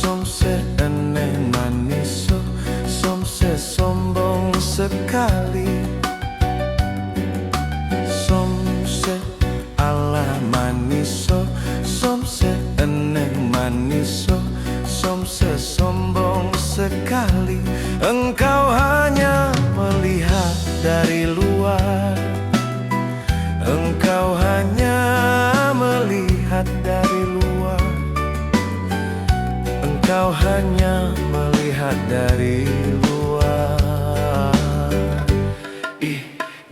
Somse eneng maniso, somse sombong sekali. Somse ala maniso, somse eneng maniso, somse sombong sekali. Engkau hanya melihat dari luar, engkau hanya melihat dari luar, engkau hanya melihat dari luar. Ih,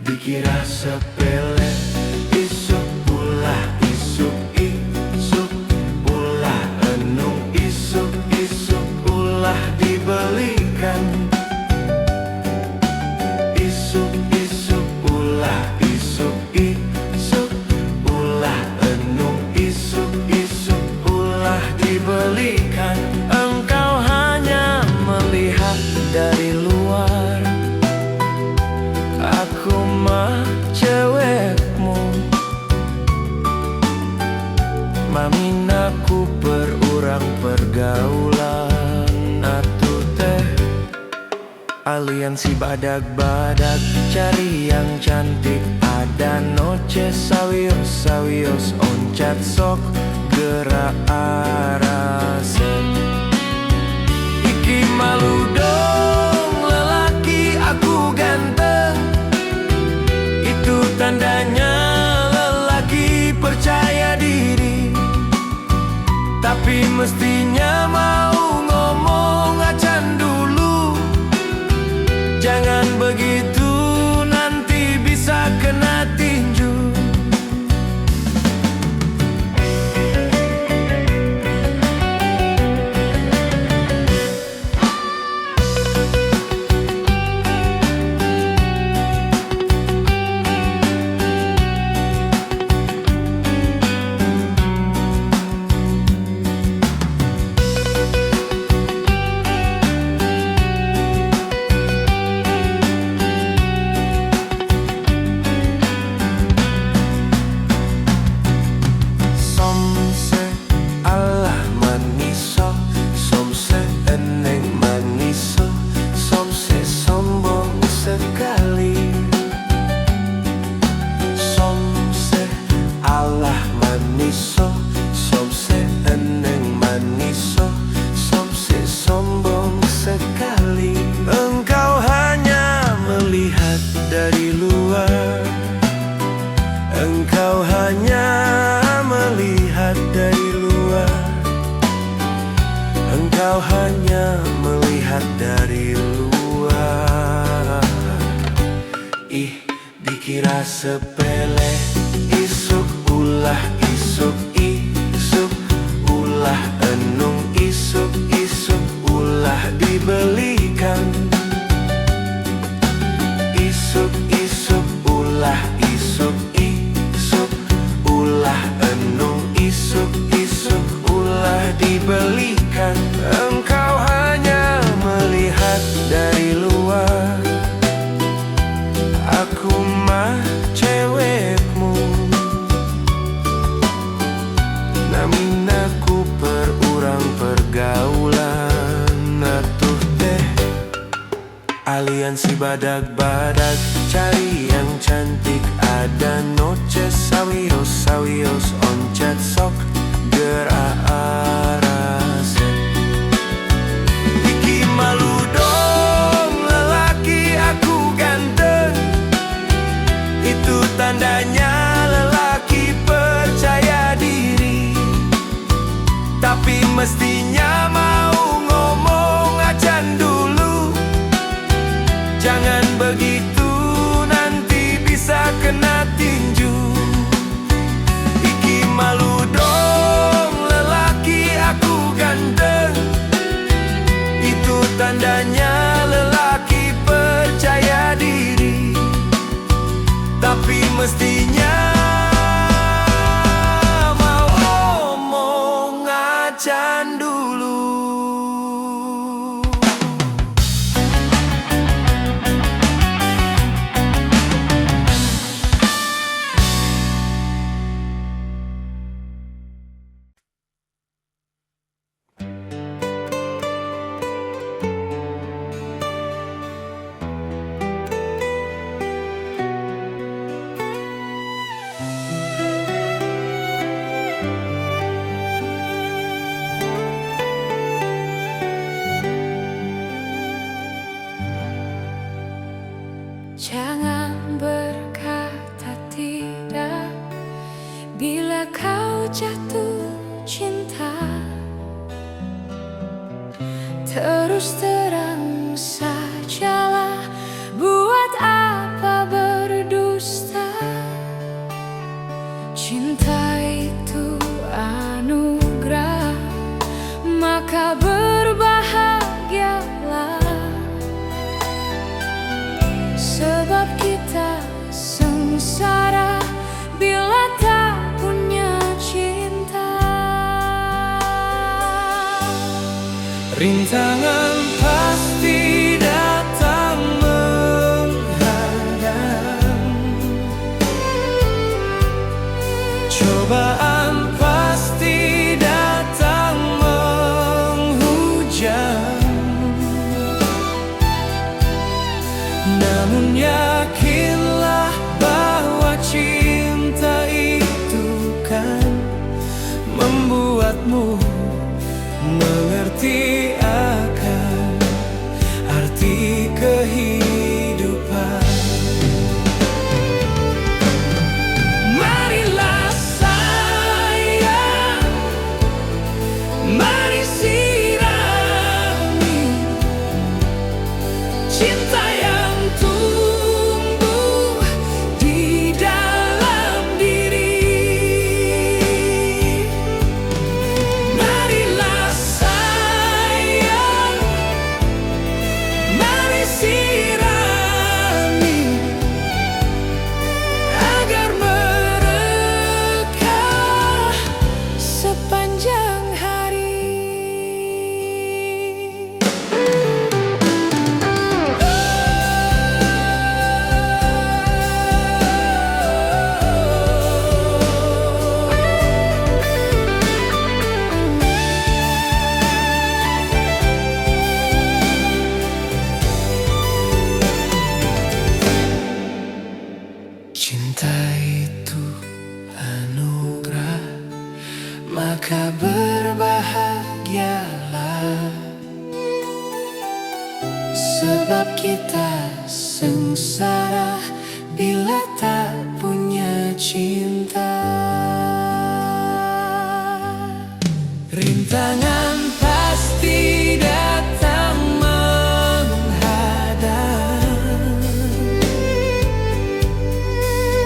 dikira sepele, isuk ulah isuk isuk ulah enung isuk isuk ulah dibelikan. Isuk isuk ulah isuk isuk ulah enung isuk isuk ulah dibelikan. Engkau hanya melihat dari luar, aku mah cewekmu. Maminaku berurang pergaulan atuh teh. Aliansi badag-badag cari yang cantik, ada noce sawios sawios oncat sok gerak arase. Iki malu dong lelaki aku ganteng, itu tandanya lelaki percaya diri. Tapi mestinya mau ngomong acan dulu, jangan begitu nanti bisa kena tinju. Engkau hanya melihat dari luar, engkau hanya melihat dari luar. Ih, dikira sepele, isuk ulah isuk isuk ulah enung isuk isuk ulah dibelikan. Isuk isuk ulah isuk isuk ulah enung isuk isuk ulah dibelikan. Engkau hanya melihat dari luar, aku mah cewekmu. Namin aku perurang pergaulan atuh teh. Aliansi badag-badag cari yang cantik, ada noce sawios sawios oncat sok gerak arase. Iki malu dong lelaki aku ganteng, itu tandanya lelaki percaya diri. Tapi mestinya mau ngomong acan dulu, jangan begitu nanti bisa kena tinju. Iki malu dong lelaki aku ganteng, itu tandanya lelaki percaya diri. Tapi mestinya mau ngomong acan dulu. Terus terang sajalah, buat apa berdusta? Cinta itu anugerah, maka berbahagialah. Sebab kita sengsara bila tak punya cinta. Rintangan pasti datang menghadang, cobaan pasti datang menghujam. Namun yakinlah bahwa cinta itu kan membuatmu mengerti akan arti kehidupan. Marilah sayang, mari sirami cinta yang tumbuh di dalam diri. Marilah sayang, mari sirami agar merekah Sepanjang hari. Cinta itu anugerah, maka berbahagialah. Sebab kita sengsara bila tak punya cinta. Rintangan pasti datang menghadang,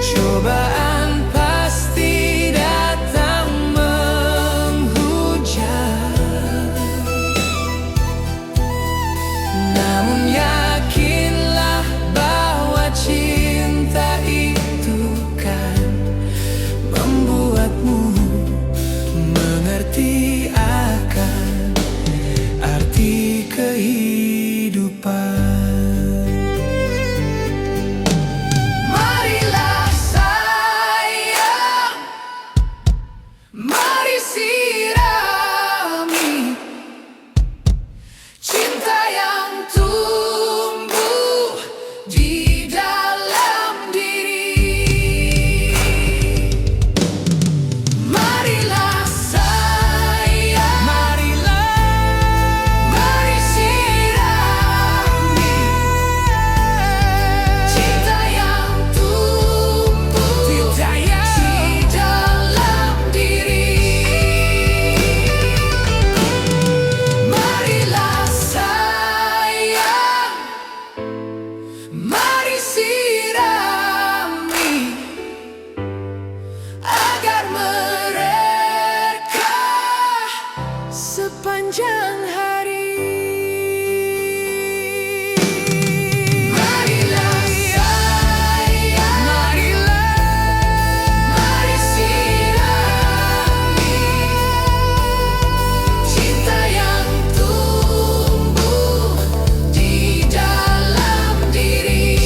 cobaan pasti datang menghujam. Namun yakinlah bahwa cinta itu kan membuatmu mengerti akan arti kehidupan. Marilah sayang, mari sirami cinta yang tumbuh di dalam diri. Marilah sayang, mari sirami cinta yang tumbuh di dalam diri. Marilah sayang, mari sirami agar mereka Sepanjang hari. Marilah sayang, mari sirami cinta yang tumbuh di dalam diri.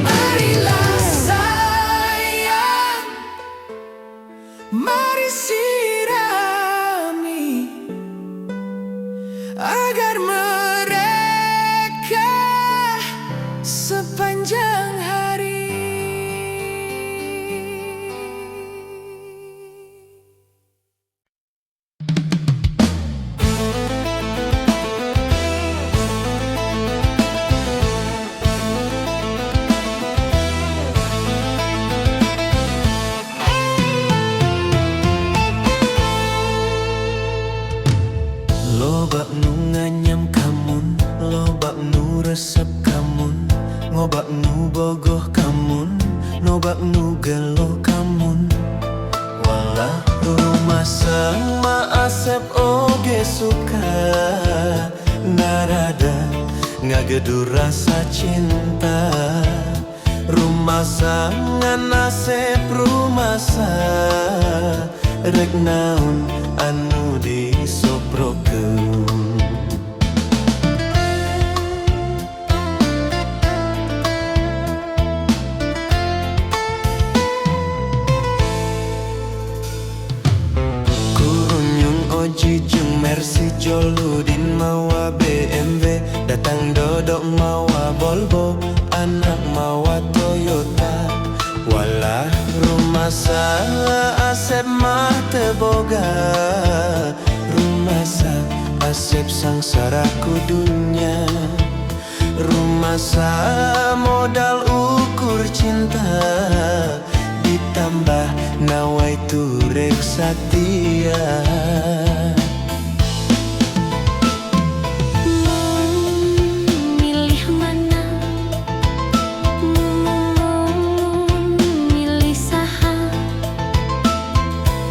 Marilah sayang, mari sirami Lobak nu nganyam kamun, lobak nu resep kamun, ngobak nu bogoh kamun, nobak nu gelo kamun. Walah rumah sama asep oge suka, narada ngagedu rasa cinta. Rumah sangan asep rumasa, rek naun anu disoprokeun. Kurunyung Oji jeung Mercy Joludin mawa BMW, datang dodok mawa Volvo, anak mawa Toyota. Walah rumah asep mah teu boga, rumah asep sangsara kudunya. Rumah modal ukur cinta, ditambah nawai turek satia. Milih mana, milih saha,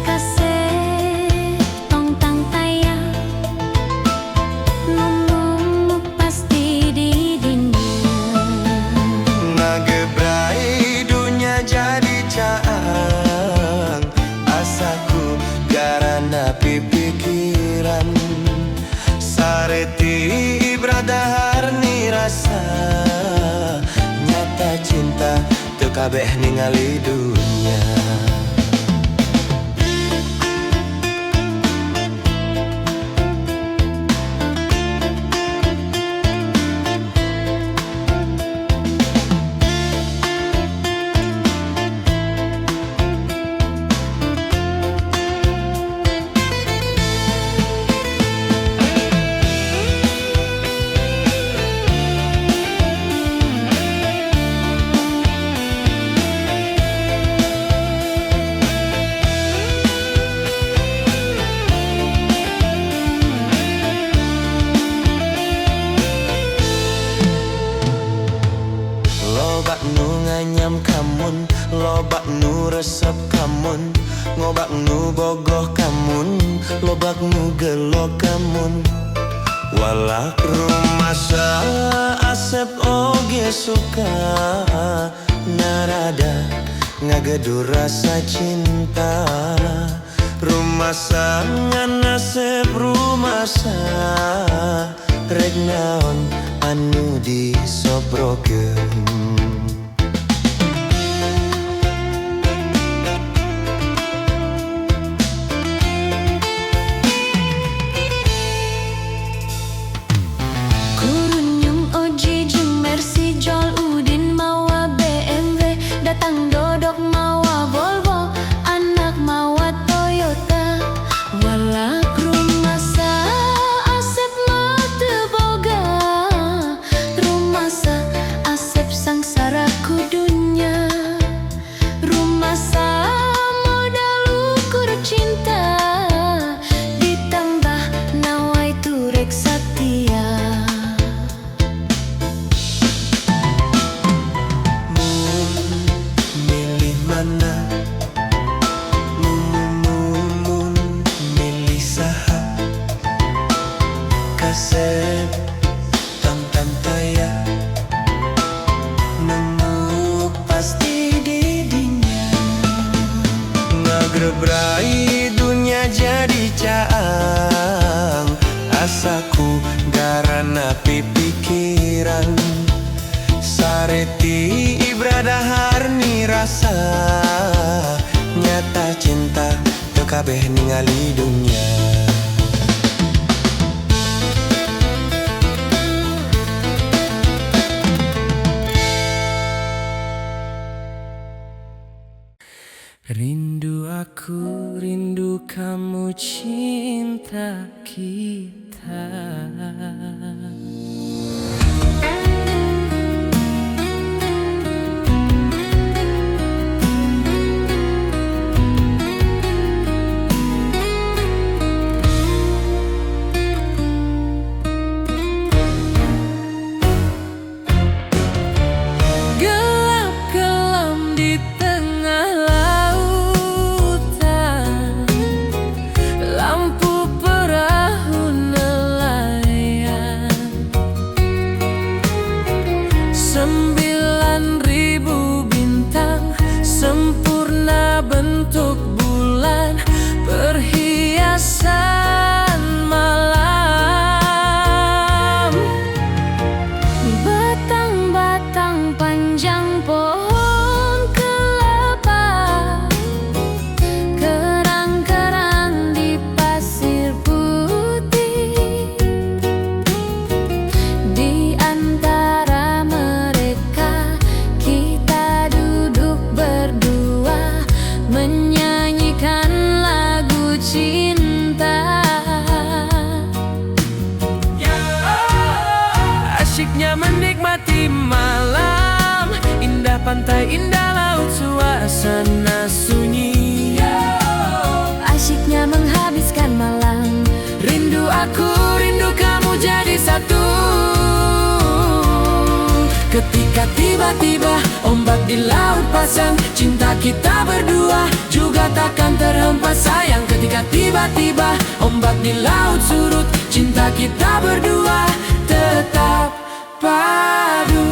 kasih tong tang taya, ngomong pasti di dunia. Ngagebrai dunia jadi caang, asaku garana pipikiran. Sareti ibradahar ni rasa, nyata cinta teu kabeh ningali dunia. Lobak nu nganyam kamun, lobak nu resep kamun, ngobak nu bogoh kamun, lobak nu gelo kamun. Walah rumah asep oge suka, narada ngagedu rasa cinta. Rumah sangan asep rumasa, rek naon anu disobrokeun. Kurunyung Oji jeung Mercy Joludin mawa BMW, datang dodok mawa Volvo, anak mawa Toyota. Walah rumah asep mah teu boga, rumah asep sangsara kudunya. Rumah modal ukur cinta, ditambah nawai turek satia. Milih mana, milih saha, kasep tong tang taya, nemu pasti di dinya. Ngagrebrai dunia jadi caang, asaku garana pipikiran. Sareti ibradahar ni rasa, nyata cinta teu kabeh ningali dunia. Rindu aku, rindu kamu, cinta kita. malam, indah pantai, indah laut, suasana sunyi. Asyiknya menghabiskan malam. Rindu aku, rindu kamu jadi satu. Ketika tiba-tiba ombak di laut pasang, cinta kita berdua juga takkan terhempas sayang. Ketika tiba-tiba ombak di laut surut, cinta kita berdua tetap padu.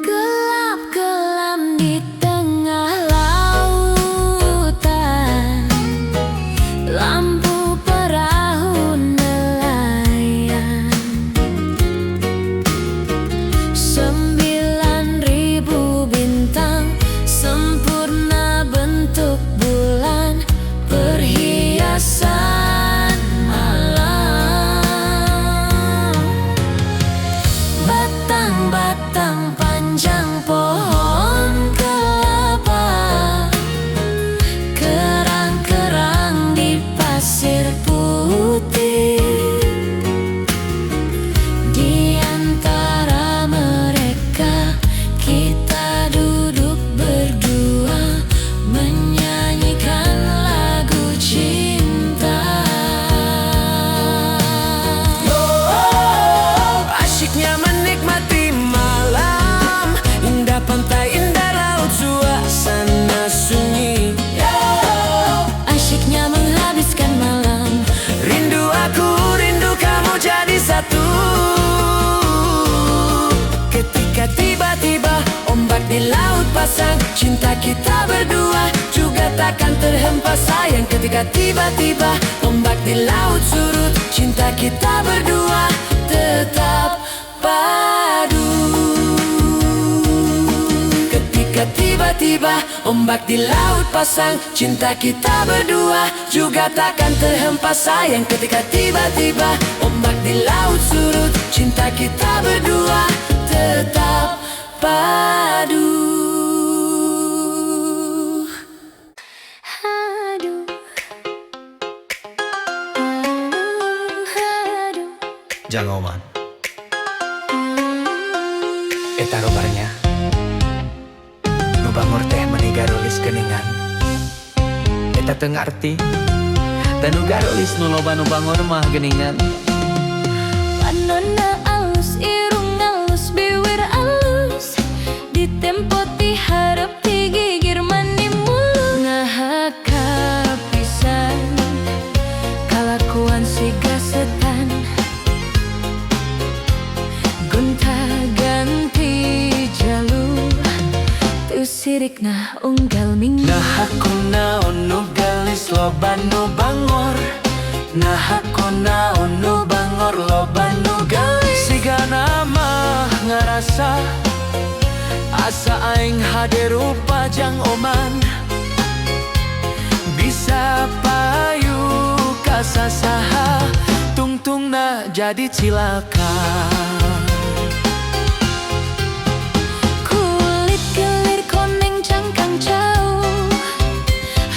Gelap kelam di tengah lautan, lampu perahu nelayan. 9.000 bintang sempurna bentuk bulan, perhiasan malam. Batang-batang panjang pohon kelapa, kerang-kerang di pasir putih. Di antara mereka kita duduk berdua, menyanyikan lagu cinta. Asyiknya menikmati malam, indah pantai, indah laut, suasana sunyi. Asyiknya menghabiskan malam. Rindu aku, rindu kamu jadi satu. Ketika tiba-tiba ombak di laut pasang, cinta kita berdua juga takkan terhempas sayang. Ketika tiba-tiba ombak di laut surut, cinta kita berdua tetap padu. Ketika tiba-tiba ombak di laut pasang, cinta kita berdua juga takkan terhempas sayang. Ketika tiba-tiba ombak di laut surut, cinta kita berdua tetap padu. Aduh, aduh. Jangan oman. Eta robarnya nu bangor teh meni garolis geningan. Eta teu ngarti dan nu garolis nu loba nu bangor mah geningan. Panonna alus, irung alus, bibir alus, ditempo ti hareup ti gigir mani mulu. Ngahaka pisan kalakuan si gasetan, gonta-ganti jalur, tu sirikna unggal minggu. Nah aku naon nu gelis loba nu bangor, nah aku naon nu bangor loba nu gelis. Sigana mah ngarasa asa aing hadir rupa jang oman, bisa payu kasasaha tungtungna jadi cilaka. Kulit kelir koneng cangkang jauh,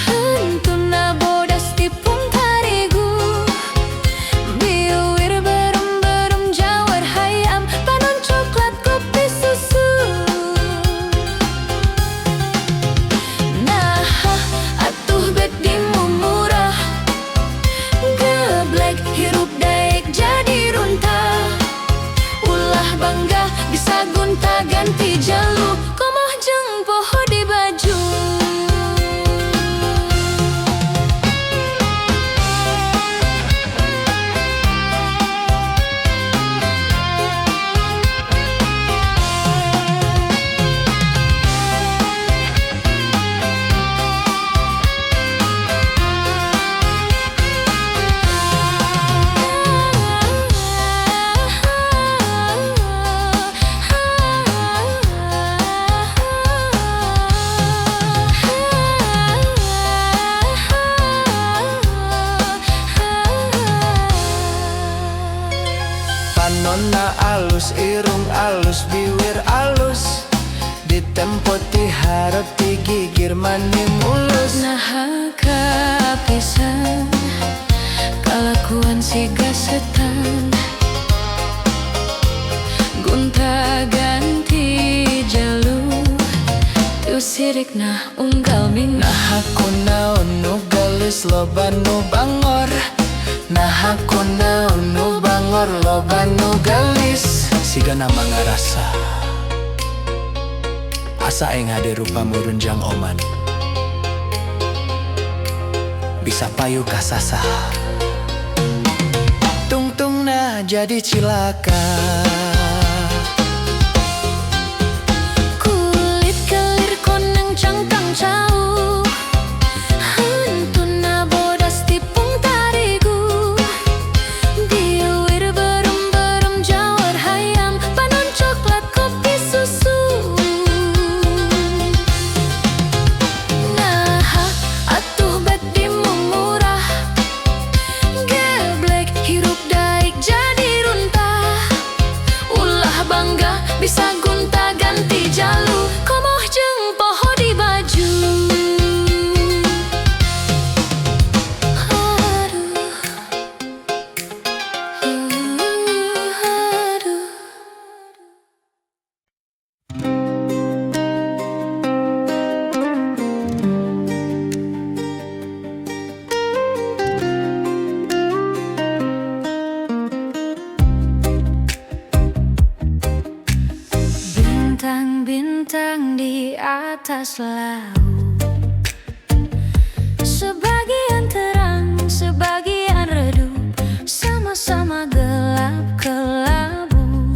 hentuna bodas tipung tarigu, biwir berum-berum jawar hayam, panon coklat kopi susu. Nah, atuh bek dimumurah, geblek hirup daek jadi runtah. nona alus, irung alus, bibir alus, ditempo ti harap ti gigir mani mulus. Nah kapisan kalakuan si gasetan, gunta ganti jalur tu sirik nah unggal ming. Nah aku naon nu galis loba nu bangor, nah aku naon nu bangor loba nu galis. Siga nama ngarasa asa eng hade rupa murunjang oman, bisa payu kasasa tungtung na jadi cilaka. Kulit kelir koneng cangkang jauh, hantun na bodas tipung tarigu, biwir berum-berum jawar hayam, panon coklat kopi susu. Nah atuh bedi murah, geblek hirup daik jadi runtah, ulah bangga bisa gunta ganti jalur, komoh jeung poho di baju. Aduh. Bintang-bintang di atas laut, sebagian terang, sebagian redup, sama-sama gelap kelabu.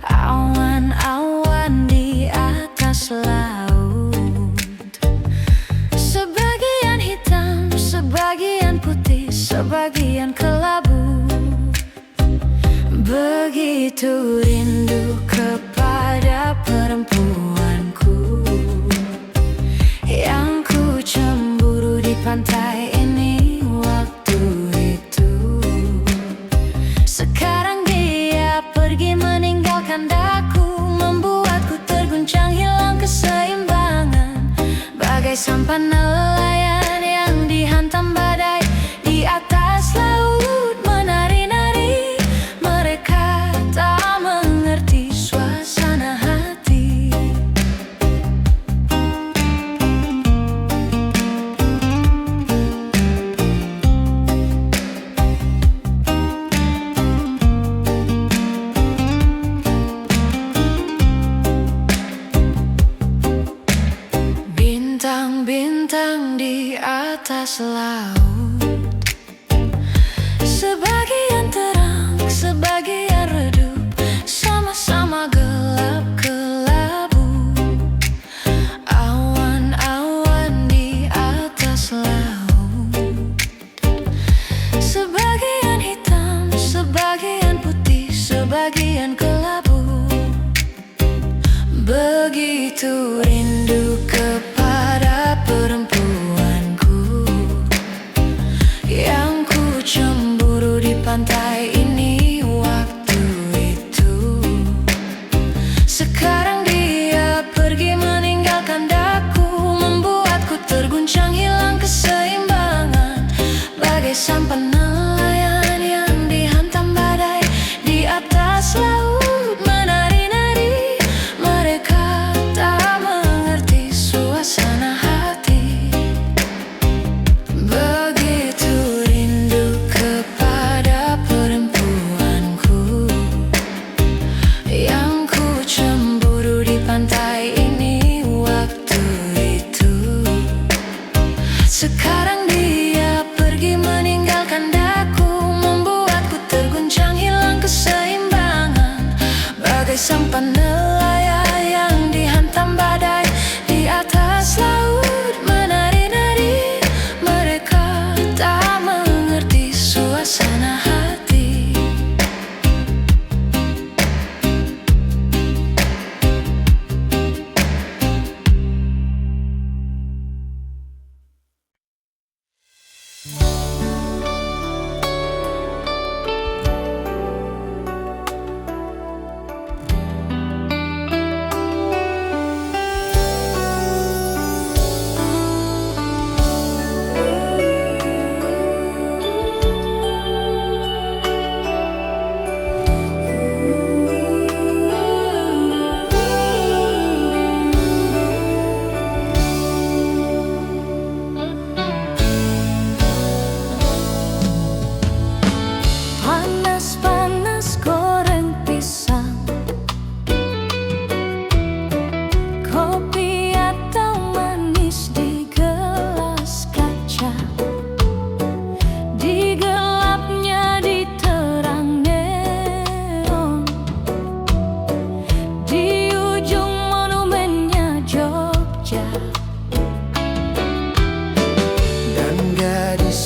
Awan-awan di atas laut, sebagian hitam, sebagian putih, sebagian kelabu. Begitu rindu kepada perempuanku yang ku cemburu di pantai ini waktu itu. Sekarang dia pergi meninggalkan daku, membuatku terguncang hilang keseimbangan, bagai sampan nelayan yang dihantam badai di atas laut menari-nari. Mereka tak mengerti suasana hati. Bintang-bintang di atas laut, sebagian terang, sebagian redup, sama-sama gelap kelabu. Awan-awan di atas laut, sebagian hitam, sebagian putih, sebagian kelabu. Begitu rindu kepada perempuanku yang ku cemburu di pantai ini waktu itu. Sekarang dia pergi meninggalkan daku, membuatku terguncang hilang keseimbangan, bagai sampan nelayan yang dihantam badai di atas laut menari-nari. Mereka tak mengerti suasana hati. Begitu rindu kepada perempuanku yang ku cemburu di pantai ini waktu itu. Sekarang dia pergi meninggalkan daku, membuatku terguncang hilang keseimbangan, bagai sampan nelayan yang dihantam badai di atas laut menari-nari. Mereka tak mengerti suasana hati.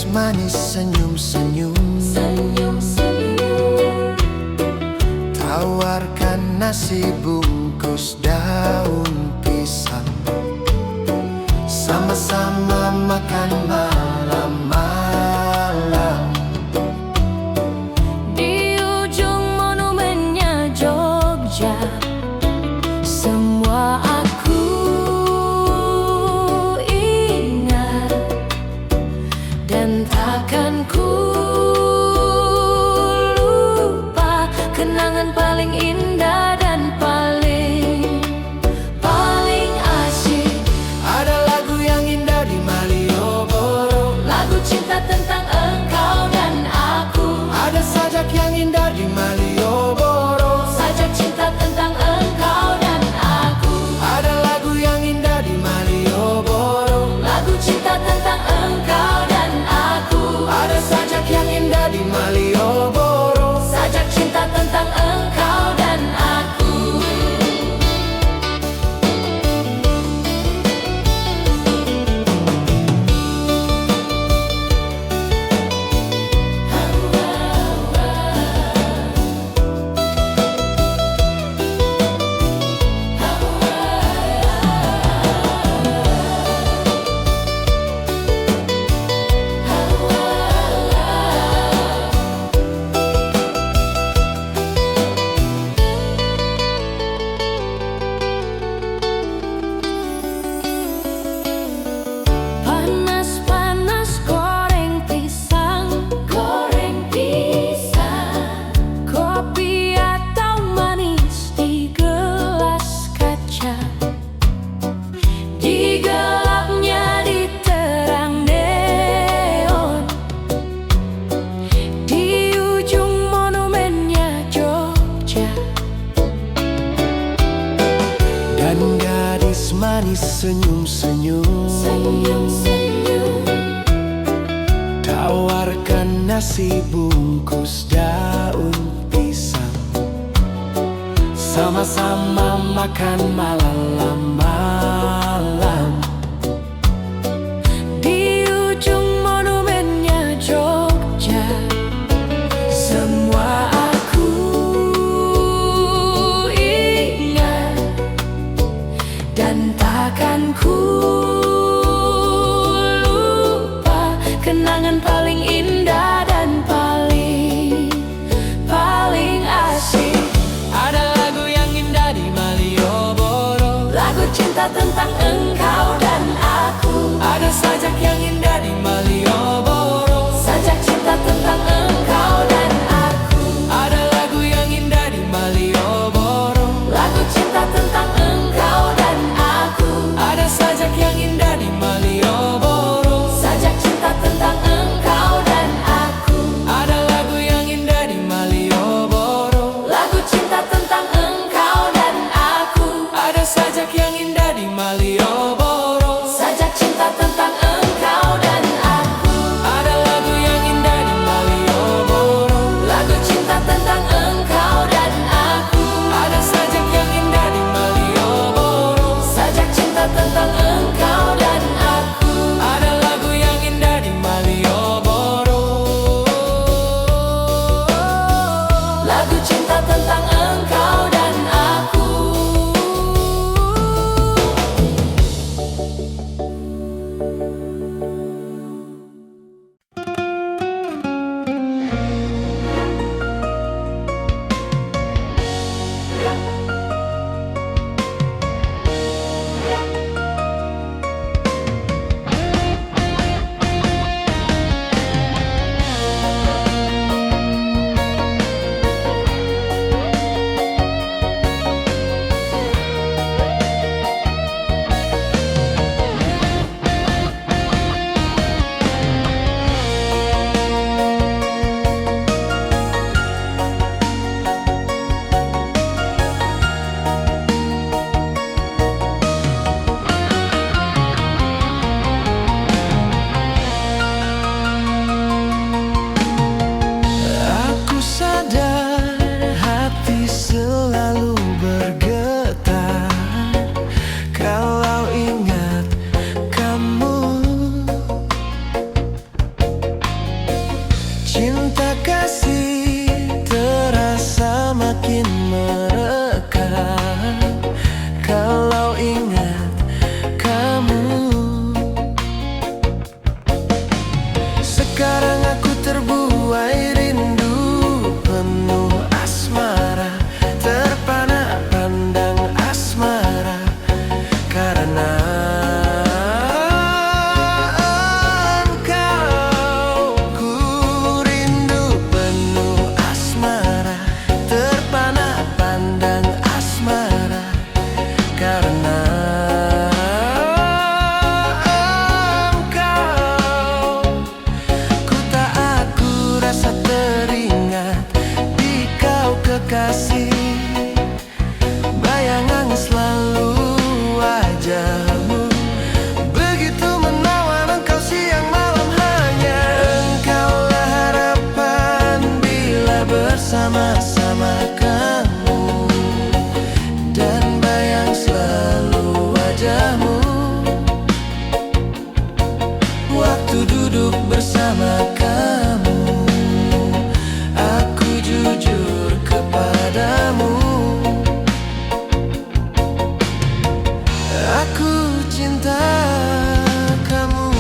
manis senyum-senyum, tawarkan nasi bungkus daun pisang, sama-sama makan malam-malam. Di ujung monumennya Jogja, semua aku ingat dan takkan ku lupa. Kenangan paling indah dan paling asyik. Ada lagu yang indah di Malioboro, Lagu cinta tentang engkau dan aku. ada sajak yang indah di Malioboro, Sajak cinta tentang engkau dan aku. ada lagu yang indah di Malioboro, Lagu cinta tentang engkau dan aku. ada sajak yang indah di Malioboro. Sajak cinta tentang engkau dan aku. Panas-panas goreng pisang, kopi atau manis di gelas kaca. Di gelapnya diterang neon, di ujung monumennya Jogja. Dan gadis manis senyum-senyum, tawarkan nasi bungkus daun pisang, sama-sama makan malam-malam. Di ujung monumennya Jogja, semua aku ingat dan takkan ku lupa. Kenangan paling indah dan paling asyik. Ada lagu yang indah di Malioboro, Lagu cinta tentang engkau dan aku. ada sajak yang indah di Malioboro, Sajak cinta tentang engkau dan aku. ada lagu yang indah di Malioboro, Lagu cinta tentang engkau dan aku. ada sajak yang indah di Malioboro, Sajak cinta tentang engkau dan aku. ada lagu yang indah di Malioboro, Lagu cinta tentang engkau dan aku. ada sajak yang indah di Malioboro. Sajak cinta tentang engkau dan aku. Sekarang aku terbuai rindu penuh asmara, terpana pandang asmara, karena engkau. Ku rindu penuh asmara, terpana pandang asmara, karena kasih bayangan selalu wajahmu, begitu menawan engkau siang malam. Hanya engkaulah harapan bila bersama-sama kamu, dan bayang selalu wajahmu waktu duduk bersama kamu. Aku jujur kepadamu, aku cinta kamu.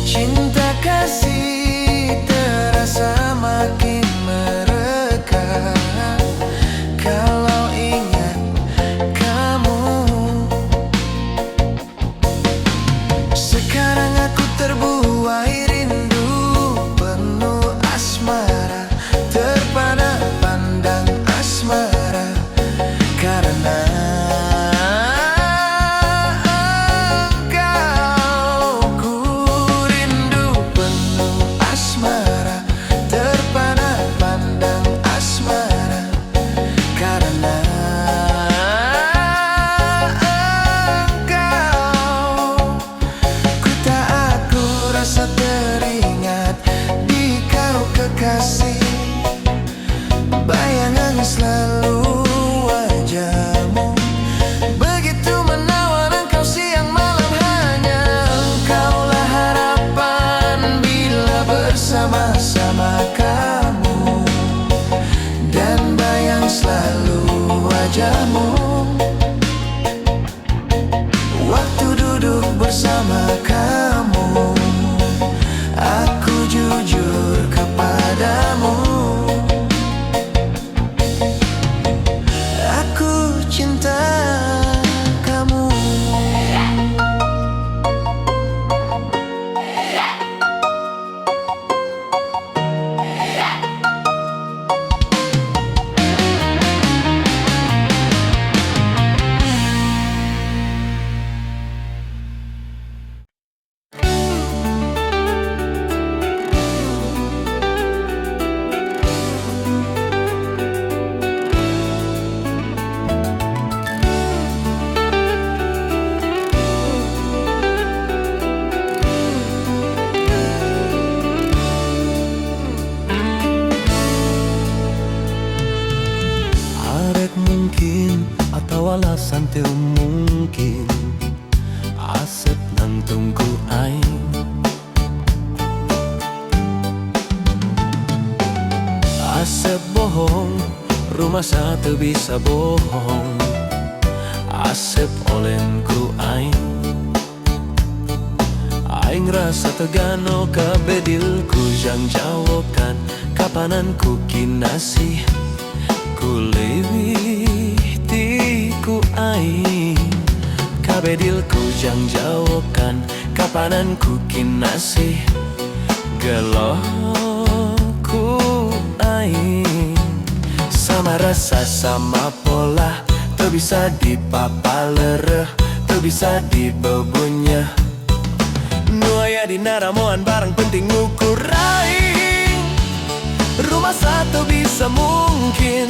Cinta kasih terasa makin mereka kalau ingat kamu. Sekarang aku terbuai rindu penuh asmara, terpana pandang asmara, karena kasih bayangan selalu wajahmu, begitu menawan engkau siang malam. Hanya engkaulah harapan bila bersama-sama kamu, dan bayang selalu wajahmu waktu duduk bersama kamu. Aku jujur kepadamu, aku cinta kamu. Mungkin atau alasan teu mungkin asep nang tunggu aing, asep bohong rumah satu bisa bohong, asep olenku aing. Aing rasa tegano kabedilku jang jawokan, kapananku kinasih ku lewih tiku aing. Kabedilku jang jawokan, kapananku kinasih gelohku aing. Sama rasa sama pola, teu bisa dipapalereh, teu bisa dibebunyeh. Nu aya dina ramoan barang penting ngukur aing. Rumah rumah satu bisa mungkin,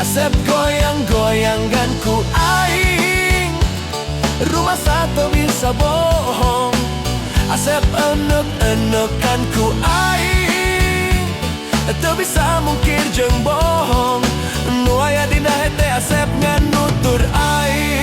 asep goyang-goyangkan ku aing. Rumah satu bisa bohong, asep enek-enekan ku aing. Teu bisa mungkir jeung bohong, nu aya dina hete asep nganutur aing.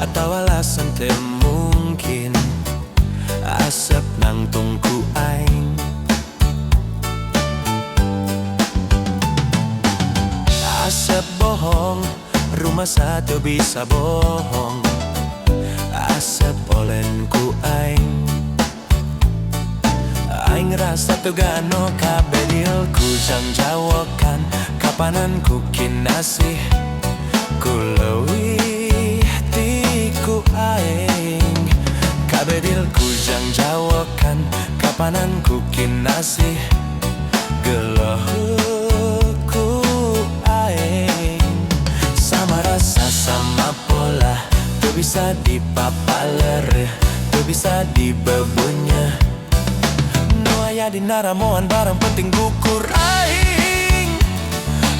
Atau alasan teu mungkin, asep nang tungku aing. Asep bohong, rumah satu bisa bohong, asep polen ku aing. Aing rasa tu gano kabeh deal ku jang jawokan, kapanan ku kinasih ku leuwih ku aing. Kabedil ku jang jawokan, kapanan ku kinasih geloh ku aing. Sama rasa sama pola, teu bisa dipapaler, teu bisa dibebunya. Nu aya dina ramuan barang penting gukur aing.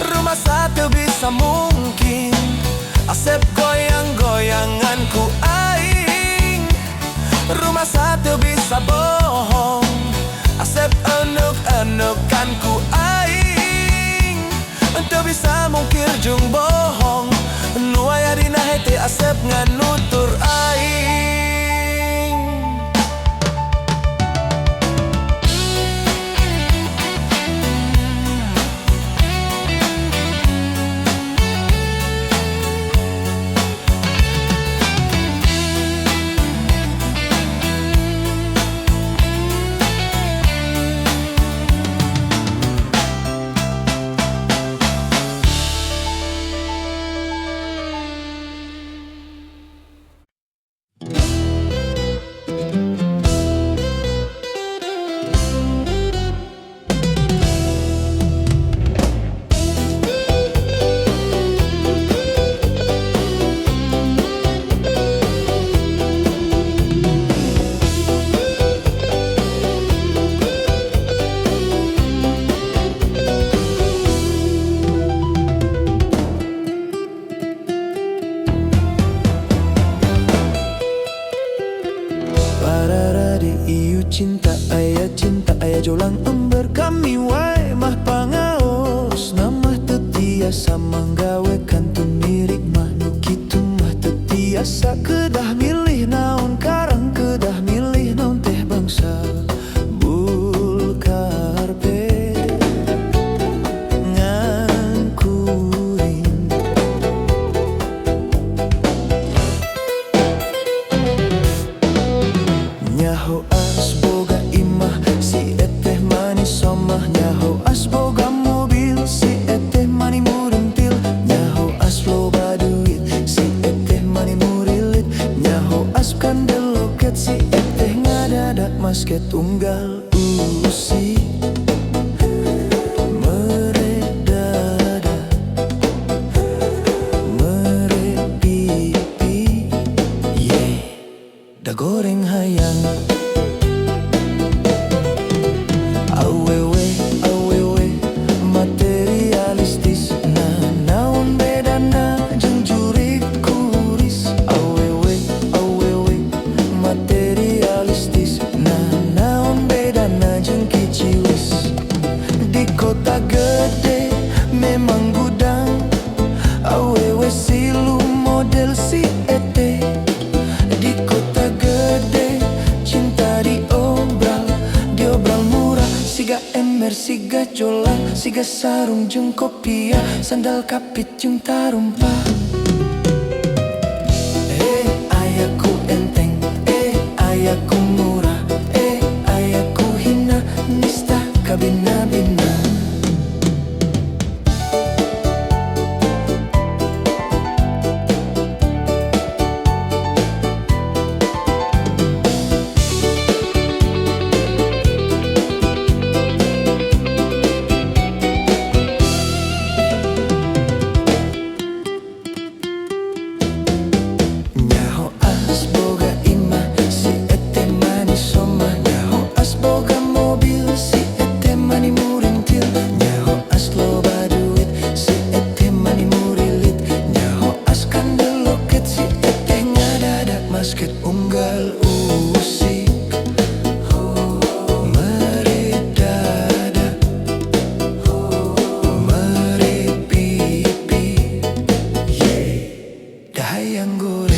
Rumah satu bisa mungkin, asep goyang-goyangan ku aing. Rumah satu bisa bohong, asep enek-enekan ku aing. Teu bisa mungkir jeung bohong, nu aya dina hete asep nganutur aing. Cinta aya jolang ember kami wae mah pangaos, namah teu tiasa manggawe kantun mirik mah nu kitu mah teu tiasa. Kedah milih naon karang, kedah milih naon teh bangsa bul karpe ngangkuring. Nyaho asboga imah si eteh manis somah, nyaho asboga mobil si eteh mani murintil, nyaho asloba duit si eteh mani murilit, nyaho askandel loket si eteh ngadadak masket unggal usi meredada merepipi yeah. Da goreng hayang awewe awewe materialistis, nah naon bedana jeung jurig kuris. Awewe awewe materialistis, nah naon bedana jeung kiciwis. Di kota gede memang gudang, awewe silu model si ete. Di kota gede cinta diobral, diobral murah. Siga ember, siga jola, siga sarung jeung kopia, sandal kapit jeung tarumpa. Ayaku enteng, ayaku murah, ayaku hina, nista kabina-bina. goreng